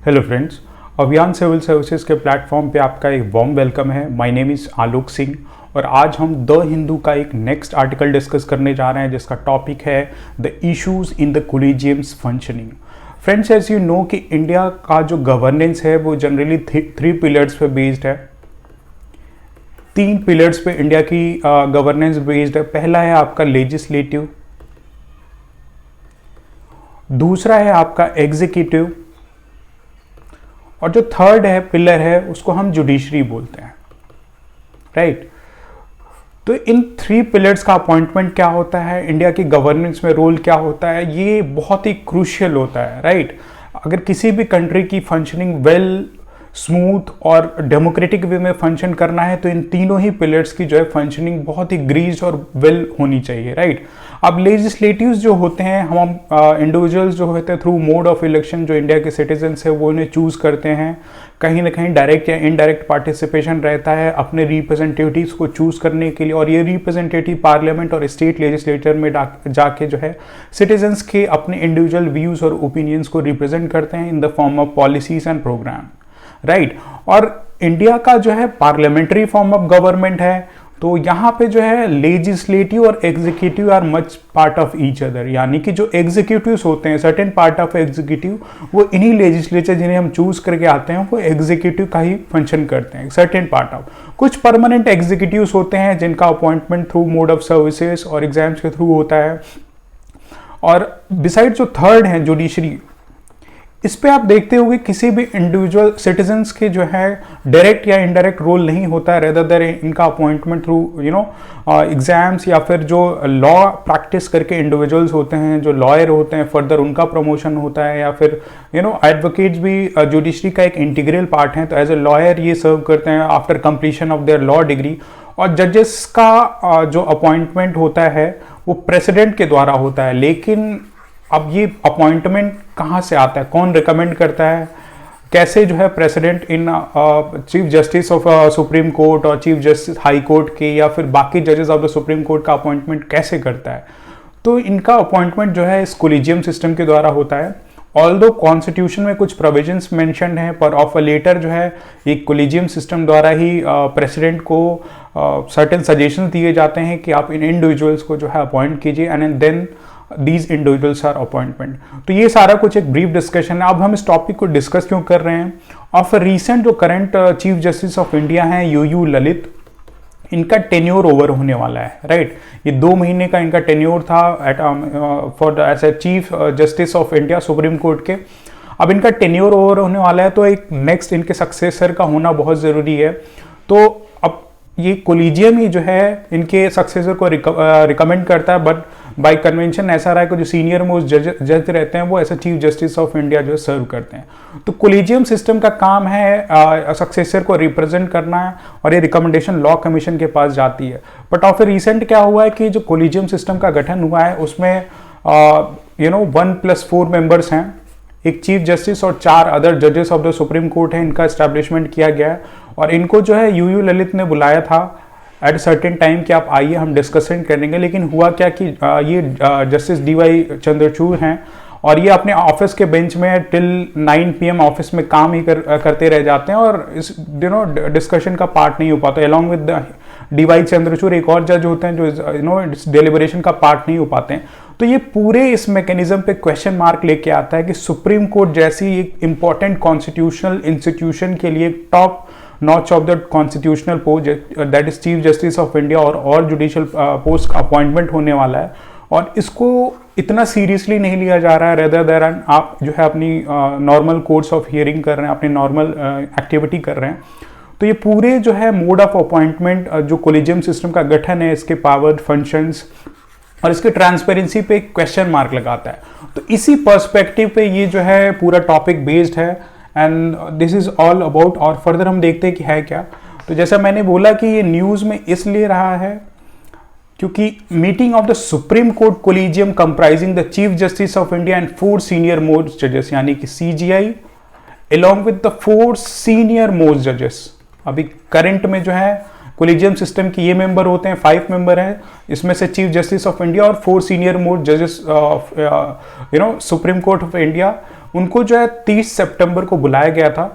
Hello friends, अभियान civil services के platform पे आपका एक वार्म वेलकम है। My name is Alok Singh और आज हम द हिंदू का एक नेक्स्ट आर्टिकल डिस्कस करने जा रहे हैं जिसका टॉपिक है the issues in the collegium's functioning. Friends, as you know कि इंडिया का जो गवर्नेंस है वो जनरली थ्री पिलर्स पे बेस्ड है। 3 पिलर्स पे इंडिया की गवर्नेंस बेस्ड है। पहला है आपका लेजिस्लेटिव, दूसरा है आपका एग्जीक्यूटिव और जो थर्ड है पिलर है उसको हम जुडिशरी बोलते हैं, राइट। तो इन 3 पिलर्स का अपॉइंटमेंट क्या होता है, इंडिया की गवर्नेंस में रोल क्या होता है, ये बहुत ही क्रूशियल होता है, राइट। अगर किसी भी कंट्री की फंक्शनिंग वेल स्मूथ और डेमोक्रेटिक वे में फंक्शन करना है तो इन तीनों ही पिलर्स की जो है फंक्शनिंग बहुत ही ग्रीस्ड और वेल होनी चाहिए, राइट। अब लेजिस्लेटिव्स जो होते हैं, हम इंडिविजुअल्स जो होते हैं थ्रू मोड ऑफ इलेक्शन, जो इंडिया के सिटीजन्स है वो इन्हें चूज़ करते हैं। कहीं ना कहीं डायरेक्ट या इनडायरेक्ट पार्टिसिपेशन रहता है अपने रिप्रेजेंटेटिव्स को चूज़ करने के लिए, और ये रिप्रेजेंटेटिव पार्लियामेंट और स्टेट लेजिस्लेचर में जाके जो है सिटीजन्स के अपने इंडिविजुअल व्यूज़ और ओपिनियंस को रिप्रेजेंट करते हैं in the form of policies and programme, right. और इंडिया का जो है पार्लियामेंट्री फॉर्म ऑफ गवर्नमेंट है, तो यहाँ पे जो है लेजिस्लेटिव और executive are much part of each other, यानी कि जो एग्जीक्यूटिव्स होते हैं, सर्टेन पार्ट ऑफ एग्जीक्यूटिव वो इन्हीं लेजिस्लेचर जिन्हें हम चूज करके आते हैं वो एग्जीक्यूटिव का ही फंक्शन करते हैं, सर्टेन पार्ट ऑफ। कुछ परमानेंट एग्जीक्यूटिव्स होते हैं जिनका appointment through mode of services और एग्जाम्स के थ्रू होता है। और बिसाइड जो थर्ड है जुडिशरी, इस पे आप देखते होंगे किसी भी इंडिविजुअल सिटीजन्स के जो है डायरेक्ट या इनडायरेक्ट रोल नहीं होता है, रेदर देन इनका अपॉइंटमेंट थ्रू एग्जाम्स या फिर जो लॉ प्रैक्टिस करके इंडिविजुअल्स होते हैं, जो लॉयर होते हैं, फर्दर उनका प्रमोशन होता है, या फिर एडवोकेट्स भी जुडिशरी का एक इंटीग्रल पार्ट है। तो एज ए लॉयर ये सर्व करते हैं after completion of their law degree. और जजेस का जो अपॉइंटमेंट होता है वो प्रेसिडेंट के द्वारा होता है, लेकिन अब ये अपॉइंटमेंट कहाँ से आता है, कौन रिकमेंड करता है, कैसे जो है president in chief justice of supreme court और चीफ जस्टिस हाई कोर्ट के या फिर बाकी जजेस ऑफ द सुप्रीम कोर्ट का अपॉइंटमेंट कैसे करता है। तो इनका अपॉइंटमेंट जो है इस कोलिजियम सिस्टम के द्वारा होता है। ऑल्दो कॉन्स्टिट्यूशन में कुछ प्रोविजंस मेंशन्ड हैं, पर ऑफ अ लेटर जो है ये कोलिजियम सिस्टम द्वारा ही प्रेसिडेंट को सर्टेन सजेशंस दिए जाते हैं कि आप इन इंडिविजुअल्स को जो है अपॉइंट कीजिए and then these individuals are appointment. तो ये सारा कुछ एक ब्रीफ डिस्कशन है। अब हम इस टॉपिक को डिस्कस क्यों कर रहे हैं, ऑफ रिसेंट जो current chief justice of India हैं यू ललित, इनका टेन्योर ओवर होने वाला है, राइट। ये 2 महीने का इनका टेन्योर था at for as a chief justice of India supreme court के। अब इनका टेन्योर ओवर होने वाला है तो एक नेक्स्ट इनके सक्सेसर का होना बहुत ज़रूरी है। तो अब ये कोलिजियम ही जो है इनके सक्सेसर को रिकमेंड करता है, बट बाय कन्वेंशन ऐसा रहा है कि जो सीनियर मोस्ट जज रहते हैं वो ऐसा चीफ जस्टिस ऑफ इंडिया जो सर्व करते हैं। तो कोलिजियम सिस्टम का काम है सक्सेसर को रिप्रेजेंट करना है और ये रिकमेंडेशन लॉ कमीशन के पास जाती है। बट ऑफ रिसेंट क्या हुआ है कि जो कोलिजियम सिस्टम का गठन हुआ है उसमें 1+4 मेंबर्स हैं, एक चीफ जस्टिस और 4 अदर जजेस ऑफ द सुप्रीम कोर्ट है, इनका एस्टैब्लिशमेंट किया गया है। और इनको जो है यू ललित ने बुलाया था एट सर्टेन टाइम कि आप आइए हम डिस्कशन करेंगे। लेकिन हुआ क्या कि ये जस्टिस DY चंद्रचूड़ हैं और ये अपने ऑफिस के बेंच में टिल 9 PM ऑफिस में काम ही करते रह जाते हैं और इस डिस्कशन का पार्ट नहीं हो पाता। अलॉन्ग विद DY चंद्रचूड़ एक और जज होते हैं जो डेलिब्रेशन का पार्ट नहीं हो पाते हैं। तो ये पूरे इस मैकेनिज्म पे क्वेश्चन मार्क लेके आता है कि सुप्रीम कोर्ट जैसी एक इंपॉर्टेंट कॉन्स्टिट्यूशनल इंस्टीट्यूशन के लिए top notch of the constitutional post that is chief justice of India और जुडिशियल पोस्ट का अपॉइंटमेंट होने वाला है, और इसको इतना सीरियसली नहीं लिया जा रहा है। रेदर देन आप जो है अपनी नॉर्मल कोर्स ऑफ हियरिंग कर रहे हैं, अपनी नॉर्मल एक्टिविटी कर रहे हैं। तो ये पूरे जो है मोड ऑफ अपॉइंटमेंट जो कोलिजियम सिस्टम का गठन है, इसके पावर फंक्शंस और इसके ट्रांसपेरेंसी पे क्वेश्चन मार्क लगाता है। तो इसी पर्सपेक्टिव पे ये जो है पूरा टॉपिक बेस्ड है and this is all about. और फर्दर हम देखते हैं कि है क्या। तो जैसा मैंने बोला कि ये न्यूज में इसलिए रहा है क्योंकि meeting of the supreme court collegium comprising the chief justice of India and 4 senior most जजेस, यानी कि CJI along with the 4 senior most जजेस। अभी करंट में जो है कोलिजियम सिस्टम की ये मेंबर होते हैं, 5 मेंबर हैं, इसमें से चीफ जस्टिस ऑफ इंडिया और 4 सीनियर मोस्ट जजेस of supreme court of India, उनको जो है 30 सितंबर को बुलाया गया था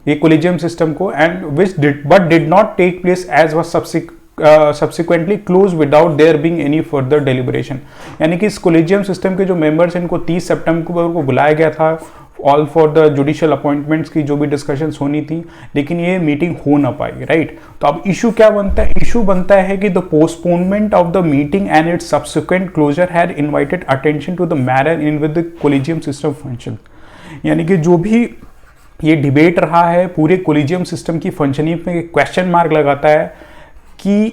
ये कोलिजियम सिस्टम को, and which did not take place as was subsequently close without there being any further deliberation. यानी कि इस कोलिजियम सिस्टम के जो मेंबर्स हैं इनको 30 सितंबर को बुलाया गया था all for the judicial appointments की जो भी डिस्कशंस होनी थी, लेकिन ये मीटिंग हो ना पाई, राइट। तो अब इशू क्या बनता है? इशू बनता है कि the postponement of the meeting and its subsequent closure had invited attention to the manner in with the collegium system function. यानी कि जो भी ये डिबेट रहा है पूरे कोलिजियम सिस्टम की फंक्शनिंग में क्वेश्चन मार्क लगाता है कि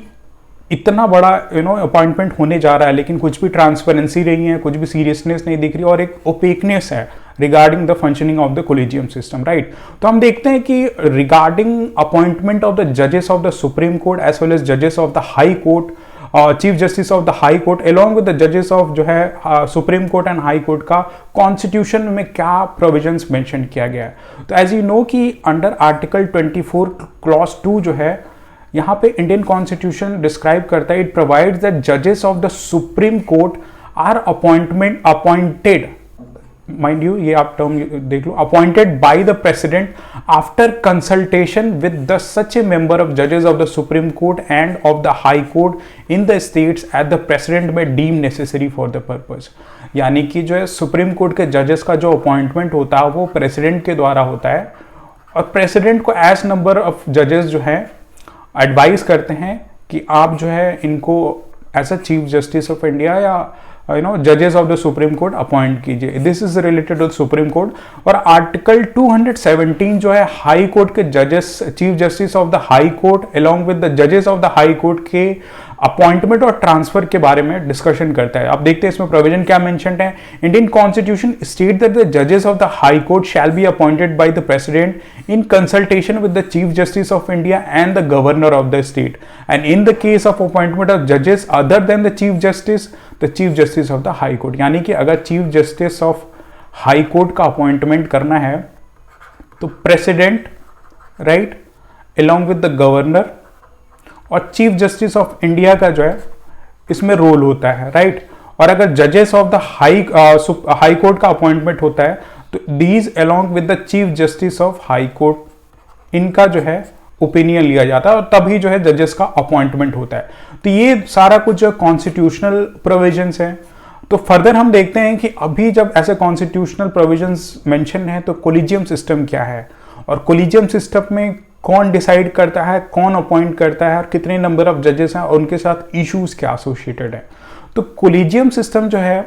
इतना बड़ा अपॉइंटमेंट होने जा रहा है लेकिन कुछ भी ट्रांसपेरेंसी नहीं है, कुछ भी सीरियसनेस नहीं दिख रही और एक ओपेकनेस है regarding the functioning of the collegium system, right. तो हम देखते हैं कि रिगार्डिंग अपॉइंटमेंट ऑफ द जजेस of the supreme Court as well as जजेस of the High court, chief justice of the High court along with the जजेस of जो है supreme Court and high court का कॉन्स्टिट्यूशन में क्या provisions mention किया गया है। तो एज यू नो कि अंडर आर्टिकल 24 क्लॉज 2 जो है यहाँ पे इंडियन कॉन्स्टिट्यूशन डिस्क्राइब करता है, इट प्रोवाइड्स दैट जजेस of the supreme Court are appointed, mind you ये आप टर्म देख लो, appointed by the president after consultation with the such a member of जजेस of the supreme Court and of the High Court in the states at the president may deem necessary for the purpose. यानी कि जो है supreme court के जजेस का जो appointment होता है वो प्रेसिडेंट के द्वारा होता है और प्रेसिडेंट को एज नंबर ऑफ जजेस जो है एडवाइस करते हैं कि आप जो है इनको as a chief justice of India या जजेस of the supreme court appoint कीजिए। This is related to supreme court. और आर्टिकल 217 जो है हाई कोर्ट के जजेस, chief justice of the High court along with the जजेस ऑफ द हाई कोर्ट के अपॉइंटमेंट और ट्रांसफर के बारे में डिस्कशन करता है। अब देखते हैं इसमें प्रोविजन क्या मेंशन्ड है। Indian constitution state that the जजेस of the High court shall be appointed by the president in consultation with the chief justice of India and the governor of the state, and in the case of appointment of जजेस other than the chief justice of the High court. यानी कि अगर chief justice of high court का appointment करना है तो president, right, along with the governor और chief justice of India का जो है इसमें रोल होता है, राइट। और अगर जजेस ऑफ द हाई कोर्ट का अपॉइंटमेंट होता है तो these along with the chief justice of high court इनका जो है ओपिनियन लिया जाता है और तभी जो है जजेस का अपॉइंटमेंट होता है। तो ये सारा कुछ जो कॉन्स्टिट्यूशनल प्रोविजंस है। तो फर्दर हम देखते हैं कि अभी जब ऐसे कॉन्स्टिट्यूशनल प्रोविजंस मेंशन है तो कोलिजियम सिस्टम क्या है और कोलिजियम सिस्टम में कौन डिसाइड करता है, कौन अपॉइंट करता है और कितने नंबर ऑफ जजेस हैं और उनके साथ इश्यूज क्या एसोसिएटेड है। तो कोलिजियम सिस्टम जो है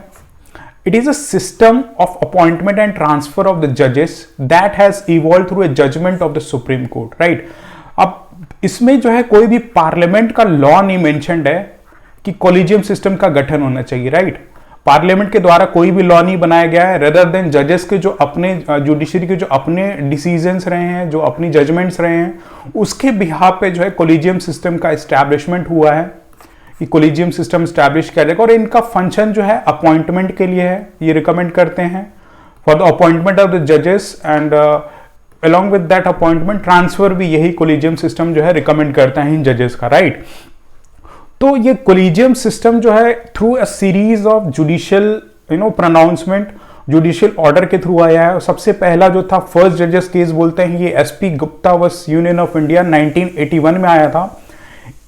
it is a system of appointment and transfer of the जजेस that has evolve through a judgement of the supreme Court, right. अब इसमें जो है कोई भी पार्लियामेंट का लॉ नहीं मेंशन्ड है कि कोलिजियम सिस्टम का गठन होना चाहिए, राइट। पार्लियामेंट के द्वारा कोई भी लॉ नहीं बनाया गया है, रेदर देन जजेस के जो अपने जुडिशरी के जो अपने डिसीजंस रहे हैं, जो अपनी जजमेंट्स रहे हैं, उसके बिहाफ पे जो है कोलिजियम सिस्टम का एस्टैब्लिशमेंट हुआ है कि कोलिजियम सिस्टम एस्टैब्लिश किया जाएगा और इनका फंक्शन जो है अपॉइंटमेंट के लिए है। ये रिकमेंड करते हैं for the appointment of the जजेस and along with that appointment transfer भी यही कोलिजियम सिस्टम जो है रिकमेंड करता है इन जजेस का, राइट। तो ये कोलिजियम सिस्टम जो है through a series of judicial pronouncement, judicial order के थ्रू आया है। सबसे पहला जो था फर्स्ट जजेस केस बोलते हैं, ये SP Gupta versus union of India 1981 में आया था।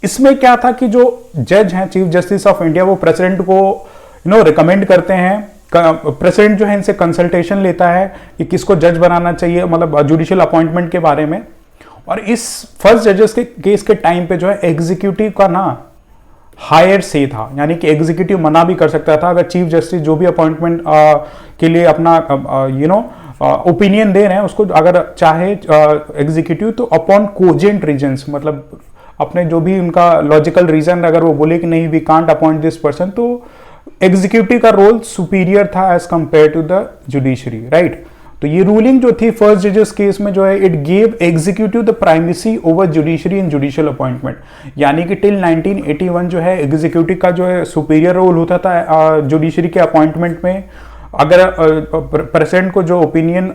इसमें क्या था कि जो जज हैं चीफ जस्टिस ऑफ इंडिया वो प्रेसिडेंट को रिकमेंड करते हैं, प्रेसिडेंट जो है इनसे कंसल्टेशन लेता है कि किसको जज बनाना चाहिए, मतलब जुडिशियल अपॉइंटमेंट के बारे में। और इस फर्स्ट जजेस के केस के टाइम पे जो है एग्जीक्यूटिव का ना हायर से था, यानी कि एग्जीक्यूटिव मना भी कर सकता था अगर चीफ जस्टिस जो भी अपॉइंटमेंट के लिए अपना ओपिनियन दे रहे हैं उसको अगर चाहे एग्जीक्यूटिव तो अपॉन कोजेंट रीजंस, मतलब अपने जो भी उनका लॉजिकल रीजन अगर वो बोले कि नहीं we can't appoint this person, तो एग्जीक्यूटिव का रोल सुपीरियर था as compared to the judiciary, right. तो ये रूलिंग जो थी फर्स्ट जजेस केस में जो है it gave executive the primacy over judiciary in judicial appointment, यानी कि टिल 1981 जो है एग्जीक्यूटिव का जो है सुपीरियर रोल होता था जुडिशरी के अपॉइंटमेंट में। अगर प्रेसिडेंट को जो opinion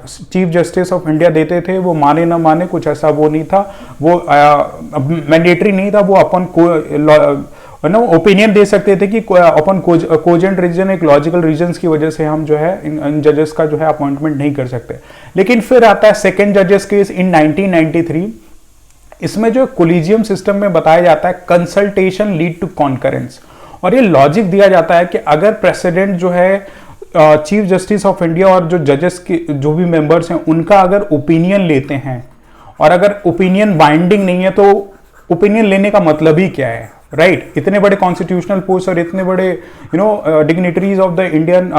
chief justice of India देते थे वो माने ना माने कुछ ऐसा वो नहीं था, वो मैंडेटरी नहीं था, वो अपन ओपिनियन दे सकते थे कि अपन कोजेंट रीजन, एक लॉजिकल रीजंस की वजह से हम जो है इन जजेस का जो है अपॉइंटमेंट नहीं कर सकते। लेकिन फिर आता है सेकेंड जजेस केस इन 1993। इसमें जो कोलिजियम सिस्टम में बताया जाता है कंसल्टेशन लीड टू कॉन्करेंस, और ये लॉजिक दिया जाता है कि अगर प्रेसिडेंट जो है चीफ जस्टिस ऑफ इंडिया और जो जजेस के जो भी मेंबर्स हैं उनका अगर ओपिनियन लेते हैं, और अगर ओपिनियन बाइंडिंग नहीं है तो ओपिनियन लेने का मतलब ही क्या है, राइट? इतने बड़े कॉन्स्टिट्यूशनल पोस्ट और इतने बड़े dignitaries of the Indian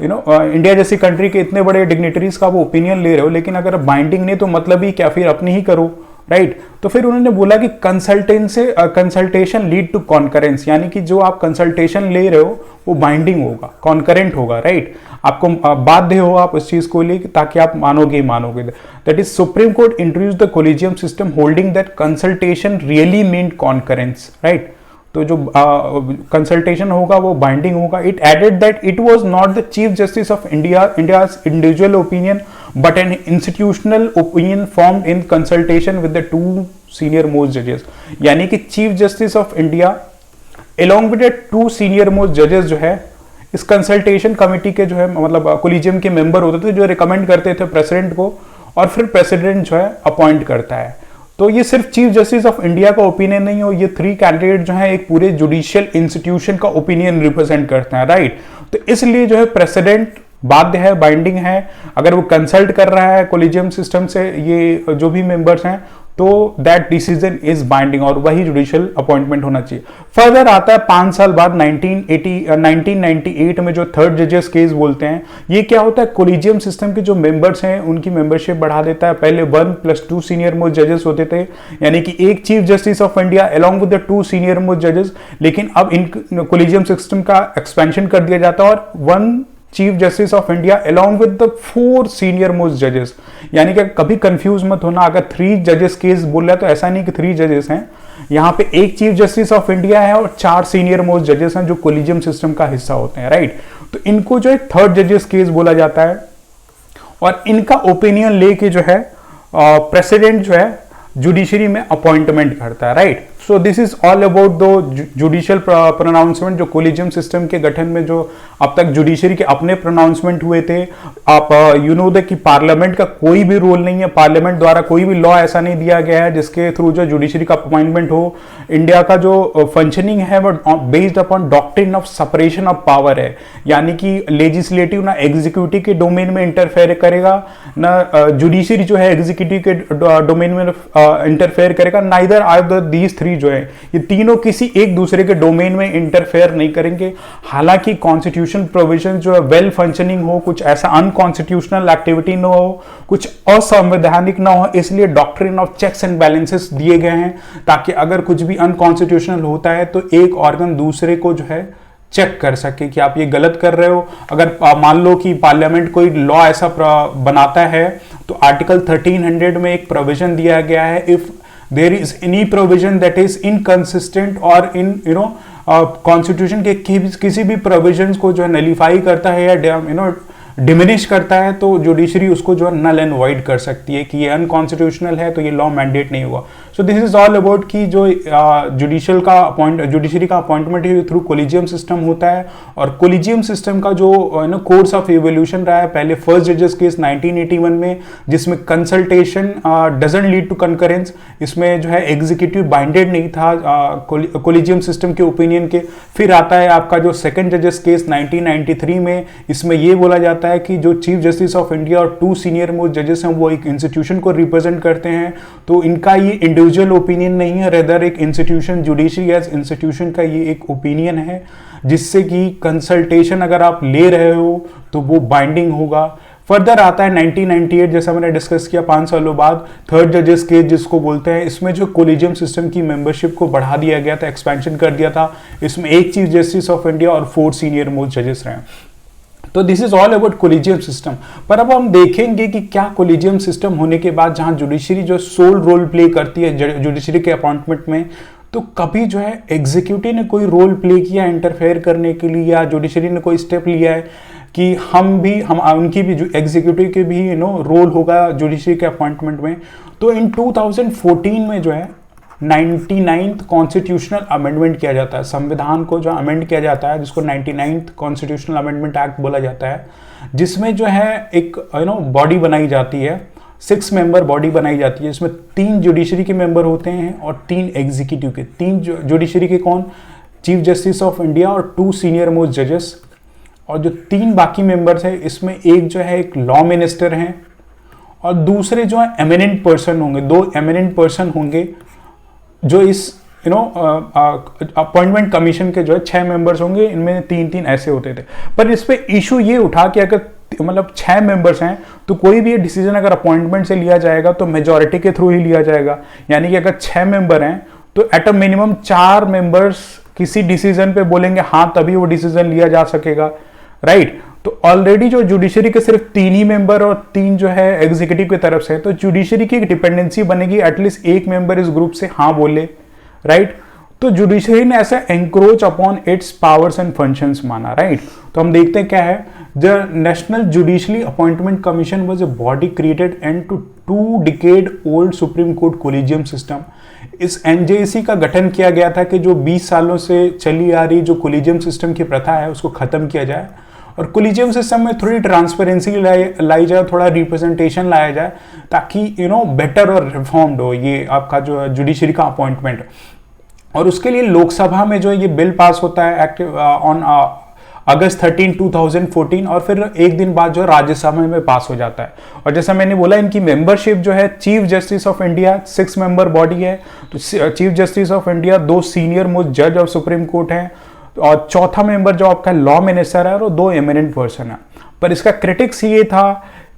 India जैसी कंट्री के इतने बड़े डिग्निटरीज का वो ओपिनियन ले रहे हो, लेकिन अगर बाइंडिंग नहीं तो मतलब ही क्या, फिर अपनी ही करो, राइट? तो फिर उन्होंने बोला कि कंसल्टेशन लीड टू कॉन्करेंस, यानी कि जो आप कंसल्टेशन ले रहे हो वो बाइंडिंग होगा, कॉन्करेंट होगा, राइट? आपको बाध्य हो आप उस चीज को लेकर, ताकि आप मानोगे ही मानोगे। That is supreme court introduce the collegium system holding that consultation really mean concurrence, right? तो जो कंसल्टेशन होगा वो बाइंडिंग होगा। It added that it was not the chief justice of India's individual opinion but an institutional opinion formed in consultation with the two senior most जजेस, यानी कि chief justice of India along with the two senior most जजेस जो है इस consultation committee के जो है मतलब कोलिजियम के मेंबर होते थे, जो रिकमेंड करते थे प्रेसिडेंट को, और फिर प्रेसिडेंट जो है अपॉइंट करता है। तो ये सिर्फ चीफ जस्टिस ऑफ इंडिया का ओपिनियन नहीं हो, ये 3 कैंडिडेट जो है एक पूरे जुडिशियल इंस्टीट्यूशन का ओपिनियन रिप्रेजेंट करते हैं, राइट? तो इसलिए जो है प्रेसिडेंट बाध्य है, बाइंडिंग है, अगर वो कंसल्ट कर रहा है कोलिजियम सिस्टम से ये जो भी मेंबर्स हैं, तो दैट डिसीजन इज बाइंडिंग, और वही जुडिशियल अपॉइंटमेंट होना चाहिए। फर्दर आता है 5 साल बाद 1998 में जो थर्ड जजेस केस बोलते हैं, ये क्या होता है, कोलिजियम सिस्टम के जो मेंबर्स हैं उनकी मेंबरशिप बढ़ा देता है। पहले 1+2 सीनियर मोस्ट जजेस होते थे, यानी कि एक chief justice of India along with the 2 senior most जजेस, लेकिन अब इन कोलिजियम सिस्टम का एक्सपेंशन कर दिया जाता है और 1 chief justice of India along with the 4 senior most जजेस, यानी कि कभी कंफ्यूज मत होना, अगर 3 जजेस केस बोल रहा है तो ऐसा नहीं कि 3 जजेस हैं, यहां पे एक चीफ जस्टिस ऑफ इंडिया है और 4 सीनियर मोस्ट जजेस हैं जो कोलिजियम सिस्टम का हिस्सा होते हैं, राइट? तो इनको जो है थर्ड जजेस केस बोला जाता है, और इनका ओपिनियन लेके जो है प्रेसिडेंट जो है जुडिशरी में अपॉइंटमेंट करता है, right? So this is all about the judicial pronouncement, जो कोलिजियम सिस्टम के गठन में जो अब तक जुडिशरी के अपने प्रोनाउंसमेंट हुए थे। आप यू नो द कि पार्लियामेंट का कोई भी रोल नहीं है, पार्लियामेंट द्वारा कोई भी लॉ ऐसा नहीं दिया गया है जिसके थ्रू जो जुडिशरी का अपॉइंटमेंट हो। इंडिया का जो फंक्शनिंग है वो based upon doctrine of separation of power है, यानी कि लेजिस्लेटिव ना एग्जीक्यूटिव के डोमेन में इंटरफेयर करेगा, ना जुडिशरी जो है एग्जीक्यूटिव के डोमेन में इंटरफेयर करेगा, नाइदर आइदर दीज 3 जो है ये तीनों किसी एक दूसरे के डोमेन में इंटरफेयर नहीं करेंगे। हालांकि कॉन्स्टिट्यूशन प्रोविजन जो है वेल फंक्शनिंग हो, कुछ ऐसा अनकॉन्स्टिट्यूशनल एक्टिविटी ना हो, कुछ असंवैधानिक ना हो, इसलिए doctrine of checks and balances दिए गए हैं, ताकि अगर कुछ भी अनकॉन्स्टिट्यूशनल होता है तो एक ऑर्गन दूसरे को जो है चेक कर सके कि आप ये गलत कर रहे हो। अगर मान लो कि पार्लियामेंट कोई लॉ ऐसा बनाता है तो आर्टिकल 1300 में एक प्रोविजन दिया गया है, if there is any provision that is inconsistent और इन कॉन्स्टिट्यूशन के किसी भी प्रोविजन को जो है नलीफाई करता है या डिमिनिश करता है, तो जुडिशरी उसको जो है नल एंड वॉइड कर सकती है कि ये अनकॉन्स्टिट्यूशनल है, तो ये लॉ मैंडेट नहीं हुआ। सो दिस इज ऑल अबाउट कि जो जुडिशरी का अपॉइंटमेंट थ्रू कोलिजियम सिस्टम होता है, और कोलिजियम सिस्टम का जो कोर्स ऑफ इवोल्यूशन रहा है, पहले फर्स्ट जजेस केस 1981 में जिसमें consultation doesn't lead to concurrence, इसमें जो है एग्जीक्यूटिव बाइंडेड नहीं था कोलिजियम सिस्टम के ओपिनियन के। फिर आता है आपका जो सेकंड जजेस केस 1993 में, इसमें ये बोला जाता है कि जो चीफ जस्टिस ऑफ इंडिया और 2 सीनियर मोस्ट जजेस हैं वो एक इंस्टीट्यूशन को रिप्रेजेंट करते हैं, तो इनका ये इंडिविजुअल ओपिनियन नहीं है, रेदर एक इंस्टीट्यूशन जुडिशरी एज इंस्टीट्यूशन का ये एक ओपिनियन है, जिससे कि कंसल्टेशन अगर आप ले रहे हो तो वो बाइंडिंग होगा। फर्दर आता है 1998, जैसा मैंने डिस्कस किया 5 सालों बाद थर्ड जजेस केस जिसको बोलते हैं, इसमें जो कोलिजियम सिस्टम की मेंबरशिप को बढ़ा दिया गया था, एक्सपेंशन कर दिया था, इसमें एक चीफ जस्टिस ऑफ इंडिया और 4 सीनियर मोस्ट जजेस रहे। तो this is all about collegium system. पर अब हम देखेंगे कि क्या कोलिजियम सिस्टम होने के बाद जहां जुडिशरी जो सोल रोल प्ले करती है जुडिशरी के अपॉइंटमेंट में, तो कभी जो है एग्जीक्यूटिव ने कोई रोल प्ले किया इंटरफेयर करने के लिए, या जुडिशरी ने कोई स्टेप लिया है कि हम उनकी भी एग्जीक्यूटिव के भी रोल होगा जुडिशरी के अपॉइंटमेंट में। तो इन 2014 में जो है 99th कॉन्स्टिट्यूशनल अमेंडमेंट किया जाता है। संविधान को जो अमेंड किया जाता है, जिसको 99th कॉन्स्टिट्यूशनल अमेंडमेंट एक्ट बोला जाता है, जिसमें जो है एक बॉडी बनाई जाती है, 6 मेंबर बॉडी बनाई जाती है, जिसमें 3 जुडिशरी के मेंबर होते हैं और 3 एग्जीक्यूटिव के। 3 जुडिशरी के कौन? चीफ जस्टिस ऑफ इंडिया और 2 सीनियर मोस्ट जजेस। और जो 3 बाकी मेंबर्स है, इसमें एक जो है एक लॉ मिनिस्टर हैं और दूसरे जो है एमिनेंट पर्सन होंगे, 2 एमिनेंट पर्सन होंगे जो इस अपॉइंटमेंट कमीशन के जो है 6 मेंबर्स होंगे, इनमें 3-3 ऐसे होते थे। पर इस पे इशू ये उठा कि अगर मतलब 6 मेंबर्स हैं तो कोई भी डिसीजन अगर अपॉइंटमेंट से लिया जाएगा तो मेजॉरिटी के थ्रू ही लिया जाएगा। यानी कि अगर 6 मेंबर हैं तो एट अ मिनिमम 4 मेंबर्स किसी डिसीजन पे बोलेंगे हाँ, तभी वो डिसीजन लिया जा सकेगा, राइट। तो ऑलरेडी जो जुडिशरी के सिर्फ 3 ही मेंबर और 3 जो है एग्जीक्यूटिव की तरफ से, तो जुडिशरी की एक डिपेंडेंसी बनेगी, एटलीस्ट एक मेंबर इस ग्रुप से हाँ बोले, राइट। तो जुडिशरी ने ऐसा encroach upon its powers and functions माना, राइट। तो हम देखते हैं क्या है, the national judicially appointment commission was a body created and to 2 decade old supreme court collegium system. इस एनजेसी का गठन किया गया था कि जो 20 सालों से चली आ रही जो कोलिजियम सिस्टम की प्रथा है उसको खत्म किया जाए और कोलिजियम सिस्टम में थोड़ी ट्रांसपेरेंसी लाई जाए, थोड़ा रिप्रेजेंटेशन लाया जाए, ताकि बेटर और रिफॉर्म्ड हो ये आपका जो जुडिशरी का अपॉइंटमेंट। और उसके लिए लोकसभा में जो ये बिल पास होता है एक्ट ऑन अगस्त 13, 2014 और फिर एक दिन बाद जो राज्यसभा में पास हो जाता है। और जैसा मैंने बोला, इनकी मेंबरशिप जो है chief justice of India 6 member body है, तो chief justice of India 2 senior most जज ऑफ सुप्रीम कोर्ट हैं और चौथा मेंबर जो आपका लॉ मिनिस्टर है और 2 एमिनेंट पर्सन है। पर इसका क्रिटिक्स ये था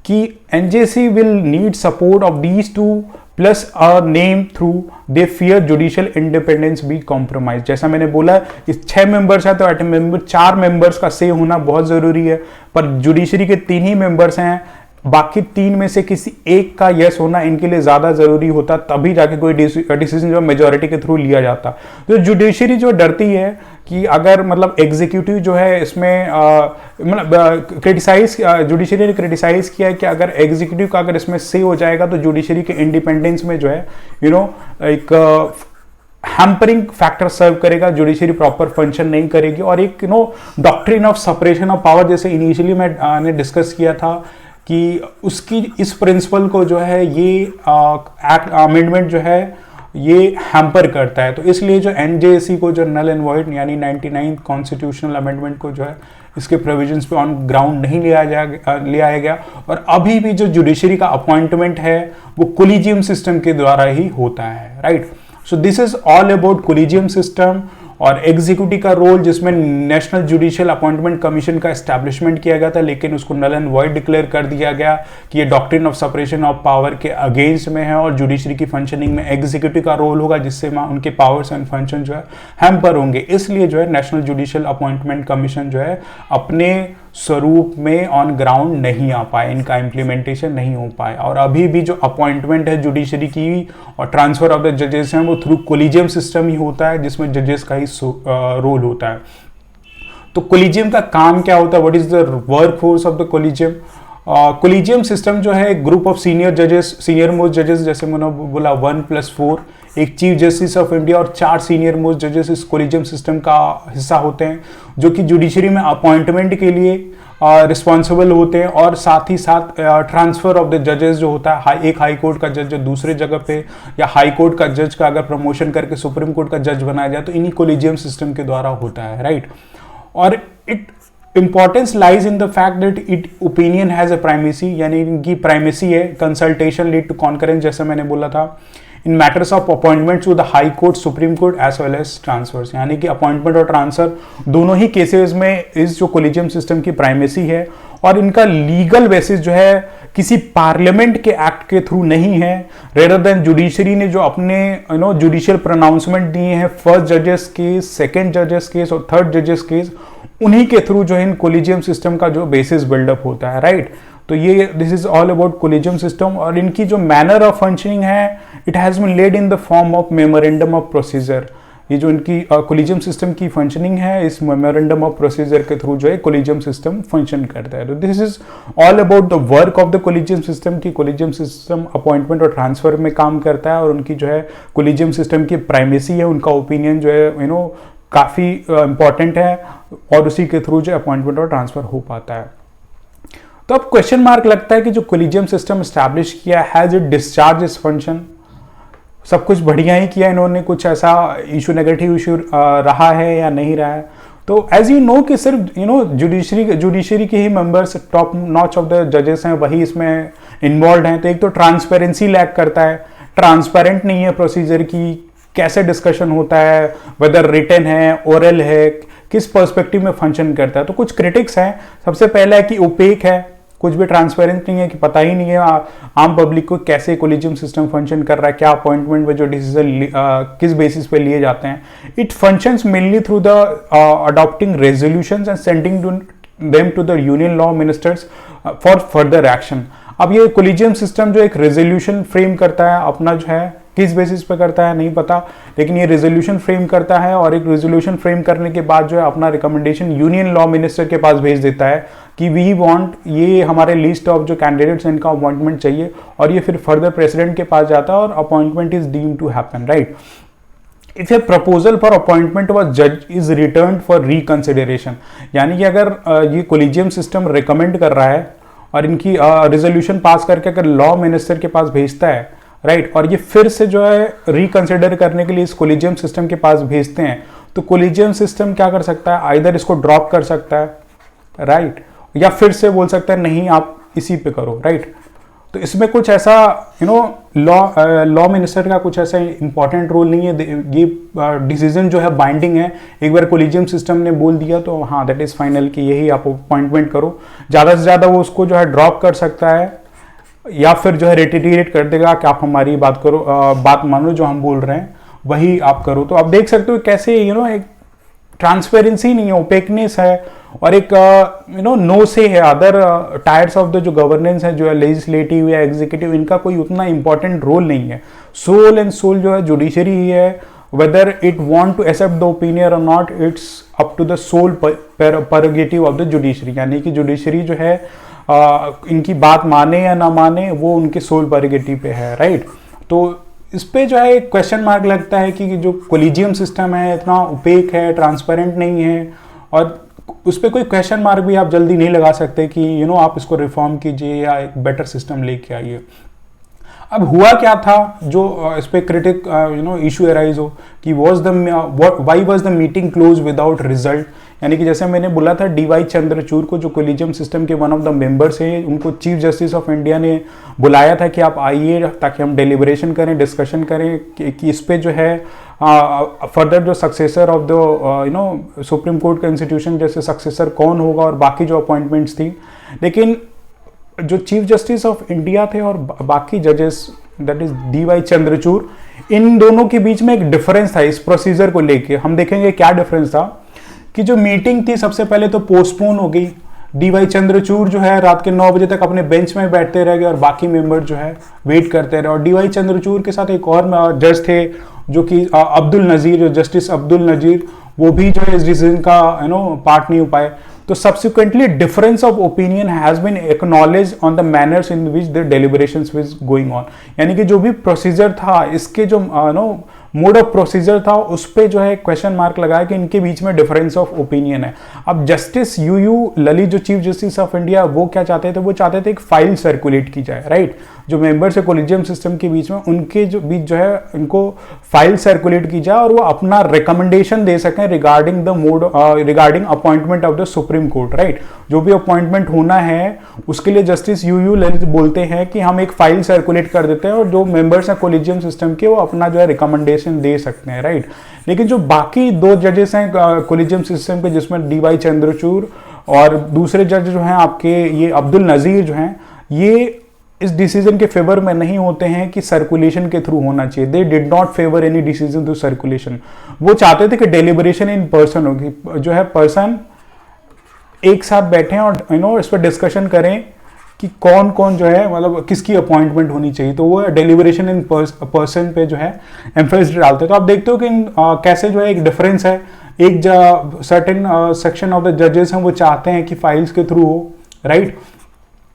कि NJC will need support of these 2 plus a name through they fear judicial independence be compromise. जैसा मैंने बोला, इस 6 मेंबर्स है तो एट मेंबर 4 मेंबर्स का से होना बहुत जरूरी है, पर जुडिशरी के 3 ही मेंबर्स हैं, बाकी 3 में से किसी एक का यस होना इनके लिए ज्यादा जरूरी होता, तभी जाके कोई डिसीजन जो मेजॉरिटी के थ्रू लिया जाता। तो जुडिशरी जो डरती है कि अगर मतलब एग्जीक्यूटिव जो है इसमें मतलब क्रिटिसाइज, जुडिशरी ने क्रिटिसाइज किया है कि अगर एग्जीक्यूटिव का अगर इसमें से हो जाएगा तो जुडिशरी के इंडिपेंडेंस में जो है एक हैम्परिंग फैक्टर सर्व करेगा, जुडिशरी प्रॉपर फंक्शन नहीं करेगी और एक doctrine of separation of power, जैसे इनिशियली मैंने डिस्कस किया था कि उसकी इस प्रिंसिपल को जो है ये एक्ट अमेंडमेंट जो है ये हैम्पर करता है। तो इसलिए जो एनजेसी को जो नल एंड वॉइड यानी 99th कॉन्स्टिट्यूशनल अमेंडमेंट को जो है इसके प्रोविजंस पे ऑन ग्राउंड नहीं ले आया गया और अभी भी जो जुडिशरी का अपॉइंटमेंट है वो कोलिजियम सिस्टम के द्वारा ही होता है, right. So this is all about collegium system और एग्जीक्यूटिव का रोल, जिसमें नेशनल जुडिशियल अपॉइंटमेंट कमीशन का एस्टैब्लिशमेंट किया गया था, लेकिन उसको नल एंड वॉइड डिक्लेयर कर दिया गया कि ये doctrine of separation of power के अगेंस्ट में है और जुडिशरी की फंक्शनिंग में एग्जीक्यूटिव का रोल होगा, जिससे उनके पावर्स एंड फंक्शन जो है हैम्पर होंगे। इसलिए जो है नेशनल जुडिशियल अपॉइंटमेंट कमीशन जो है अपने स्वरूप में ऑन ग्राउंड नहीं आ पाए, इनका इम्प्लीमेंटेशन नहीं हो पाए और अभी भी जो अपॉइंटमेंट है जुडिशरी की और ट्रांसफर ऑफ द जजेस हैं वो थ्रू कोलिजियम सिस्टम ही होता है, जिसमें जजेस का ही रोल होता है। तो कोलिजियम का काम क्या होता है, what is the work force of the collegium? Collegium system जो है ग्रुप ऑफ सीनियर जजेस, सीनियर मोस्ट जजेस, जैसे मैंने बोला 1+4, एक चीफ जस्टिस ऑफ इंडिया और 4 सीनियर मोस्ट जजेस इस कोलिजियम सिस्टम का हिस्सा होते हैं, जो कि जुडिशरी में अपॉइंटमेंट के लिए रिस्पॉन्सिबल होते हैं और साथ ही साथ ट्रांसफर ऑफ द जजेस जो होता है, एक हाई कोर्ट का जज जो दूसरे जगह पे या हाई कोर्ट का जज का अगर प्रमोशन करके सुप्रीम कोर्ट का जज बनाया जाए तो इन्हीं कोलिजियम सिस्टम के द्वारा होता है, राइट। और it importance lies in the fact that it opinion has a primacy, यानी इनकी प्राइमेसी है, कंसल्टेशन लीड टू कॉन्करेंस, जैसे मैंने बोला था, in matters of appointment to the High Court, Supreme Court as well as transfers, यानी कि appointment और ट्रांसफर दोनों ही केसेस में इस जो कोलिजियम सिस्टम की प्राइमेसी है और इनका लीगल बेसिस जो है किसी पार्लियामेंट के एक्ट के थ्रू नहीं है, रेदर देन जुडिशरी ने जो अपने जुडिशियल प्रोनाउंसमेंट दिए हैं फर्स्ट जजेस केस, सेकेंड जजेस केस और थर्ड जजेस केस, उन्हीं के थ्रू जो है इन कोलिजियम सिस्टम का जो बेसिस बिल्डअप होता है, राइट। तो ये this is all about collegium system और इनकी जो मैनर ऑफ फंक्शनिंग है, it has been laid in the form of memorandum of procedure, ये जो इनकी कोलिजियम सिस्टम की फंक्शनिंग है, इस मेमोरेंडम ऑफ प्रोसीजर के थ्रू जो है कोलिजियम सिस्टम फंक्शन करता है। तो this is all about the work of the collegium system की कोलिजियम सिस्टम अपॉइंटमेंट और ट्रांसफर में काम करता है, और उनकी जो है कोलिजियम सिस्टम की प्राइमेसी है, उनका ओपिनियन जो है काफ़ी इंपॉर्टेंट है, और उसी के थ्रू जो अपॉइंटमेंट और ट्रांसफर हो पाता है। तो अब क्वेश्चन मार्क लगता है कि जो कोलिजियम सिस्टम एस्टैब्लिश किया, हैज इट डिस्चार्ज इस फंक्शन? सब कुछ बढ़िया ही किया इन्होंने, कुछ ऐसा इशू नेगेटिव इशू रहा है या नहीं रहा है? तो एज यू नो कि सिर्फ जुडिशरी के ही members, top notch of the जजेस हैं, वही इसमें इन्वॉल्व हैं। तो एक तो ट्रांसपेरेंसी लैक करता है, ट्रांसपेरेंट नहीं है प्रोसीजर की, कैसे डिस्कशन होता है, वेदर रिटन है, ओरल है, किस पर्सपेक्टिव में फंक्शन करता है। तो कुछ क्रिटिक्स हैं। सबसे पहला है कि ओपेक है, कुछ भी ट्रांसपेरेंट नहीं है, कि पता ही नहीं है आम पब्लिक को कैसे कोलिजियम सिस्टम फंक्शन कर रहा है, क्या अपॉइंटमेंट में जो डिसीजन किस बेसिस पे लिए जाते हैं। It functions mainly through the adopting resolutions and sending them to the union law ministers for further action. अब ये कोलिजियम सिस्टम जो एक रेजोल्यूशन फ्रेम करता है अपना, जो है किस बेसिस पे करता है नहीं पता, लेकिन ये रेजोल्यूशन फ्रेम करता है, और एक रेजोल्यूशन फ्रेम करने के बाद जो है अपना रिकमेंडेशन यूनियन लॉ मिनिस्टर के पास भेज देता है कि वी वांट, ये हमारे लिस्ट ऑफ जो कैंडिडेट्स हैं इनका अपॉइंटमेंट चाहिए, और ये फिर फर्दर प्रेसिडेंट के पास जाता है और appointment is deemed to happen, right. If a proposal for appointment was जज इज रिटर्न फॉर रिकंसिडरेशन, यानी कि अगर ये कोलिजियम सिस्टम रिकमेंड कर रहा है और इनकी रेजोल्यूशन पास करके अगर लॉ मिनिस्टर के पास भेजता है, राइट, और ये फिर से जो है रिकंसिडर करने के लिए इस कोलिजियम सिस्टम के पास भेजते हैं, तो कोलिजियम सिस्टम क्या कर सकता है, आइदर इसको ड्रॉप कर सकता है, राइट, या फिर से बोल सकता है नहीं आप इसी पे करो, राइट। तो इसमें कुछ ऐसा लॉ मिनिस्टर का कुछ ऐसा इंपॉर्टेंट रोल नहीं है, ये डिसीजन जो है बाइंडिंग है। एक बार कोलिजियम सिस्टम ने बोल दिया तो हाँ दैट इज फाइनल कि यही आप अपॉइंटमेंट करो। ज़्यादा से ज़्यादा वो उसको जो है ड्रॉप कर सकता है, या फिर जो है रेटिटेट कर देगा कि आप हमारी बात करो, बात मानो, जो हम बोल रहे हैं वही आप करो। तो आप देख सकते हो कैसे एक ट्रांसपेरेंसी नहीं है, ओपेकनेस है, और एक नो से है। अदर टायर्स ऑफ द जो गवर्नेंस है, जो है लेजिस्लेटिव या एग्जीक्यूटिव, इनका कोई उतना इंपॉर्टेंट रोल नहीं है। सोल एंड सोल जो है जुडिशरी ही है, whether it want to accept the opinion और not, it's up to the sole prerogative of the judiciary. यानी कि जुडिशरी जो है इनकी बात माने या ना माने, वो उनके सोल प्रेरोगेटिव पे है, राइट। तो इस पे जो है एक क्वेश्चन मार्क लगता है कि जो कोलिजियम सिस्टम है इतना ओपेक है, ट्रांसपेरेंट नहीं है, और उस पर कोई क्वेश्चन मार्क भी आप जल्दी नहीं लगा सकते कि आप इसको रिफॉर्म कीजिए या एक बेटर सिस्टम लेके आइए। अब हुआ क्या था जो इस पे क्रिटिक इशू अराइज हो कि why was the meeting close without result. यानी कि जैसे मैंने बोला था, DY चंद्रचूड़ को, जो कोलिजियम सिस्टम के वन ऑफ द मेंबर्स हैं, उनको चीफ जस्टिस ऑफ इंडिया ने बुलाया था कि आप आइए ताकि हम डेलिब्रेशन करें, डिस्कशन करें कि इस पे जो है फर्दर जो successor of the supreme court का इंस्टीट्यूशन जैसे सक्सेसर कौन होगा, और बाकी जो अपॉइंटमेंट्स थी। लेकिन जो चीफ जस्टिस ऑफ इंडिया थे और बाकी जजेस, दैट इज DY चंद्रचूड़, इन दोनों के बीच में एक डिफरेंस था इस प्रोसीजर को लेके। हम देखेंगे क्या डिफरेंस था कि जो मीटिंग थी सबसे पहले तो पोस्टपोन हो गई। DY चंद्रचूड़ जो है रात के 9 बजे तक अपने बेंच में बैठते रह गए और बाकी मेंबर जो है वेट करते रहे। और DY चंद्रचूड़ के साथ एक और जज थे जो कि अब्दुल नज़ीर, जो जस्टिस अब्दुल नज़ीर, वो भी जो है इस डिसीजन का पार्ट नहीं हो पाए। तो subsequently difference of opinion has been acknowledge on the manners in which the deliberations was going on. यानी कि जो भी प्रोसीजर था, इसके जो मोड ऑफ प्रोसीजर था, उस पर जो है क्वेश्चन मार्क लगाया कि इनके बीच में डिफरेंस ऑफ ओपिनियन है। अब जस्टिस UU ललित, जो चीफ जस्टिस ऑफ इंडिया, वो क्या चाहते थे, वो चाहते थे एक फाइल सर्कुलेट की जाए, राइट। जो मेंबर्स है कोलिजियम सिस्टम के बीच में, उनके जो बीच जो है इनको फाइल सर्कुलेट की जाए और वो अपना रिकमेंडेशन दे सकें regarding the mode, regarding appointment of the supreme Court, right. जो भी अपॉइंटमेंट होना है उसके लिए जस्टिस UU ललित बोलते हैं कि हम एक फाइल सर्कुलेट कर देते हैं और जो मेंबर्स हैं कोलिजियम सिस्टम के, वो अपना जो है रिकमेंडेशन दे सकते हैं, राइट। लेकिन जो बाकी 2 जजेस हैं कोलिजियम सिस्टम के, जिसमें DY चंद्रचूड़ और दूसरे जज जो हैं आपके ये अब्दुल नज़ीर जो हैं, ये इस डिसीजन के फेवर में नहीं होते हैं कि सर्कुलेशन के थ्रू होना चाहिए। They did not favour any decision through circulation. वो चाहते थे कि डेलिब्रेशन इन पर्सन होगी, जो है पर्सन एक साथ बैठें और इस पर डिस्कशन करें कि कौन कौन जो है मतलब किसकी अपॉइंटमेंट होनी चाहिए, तो वो डेलिब्रेशन इन पर्सन पे जो है एम्फेसिस डालते हैं। तो आप देखते हो कि कैसे जो है एक डिफरेंस है, एक सर्टेन सेक्शन ऑफ द जजेस हैं वो चाहते हैं कि फाइल्स के थ्रू हो, राइट,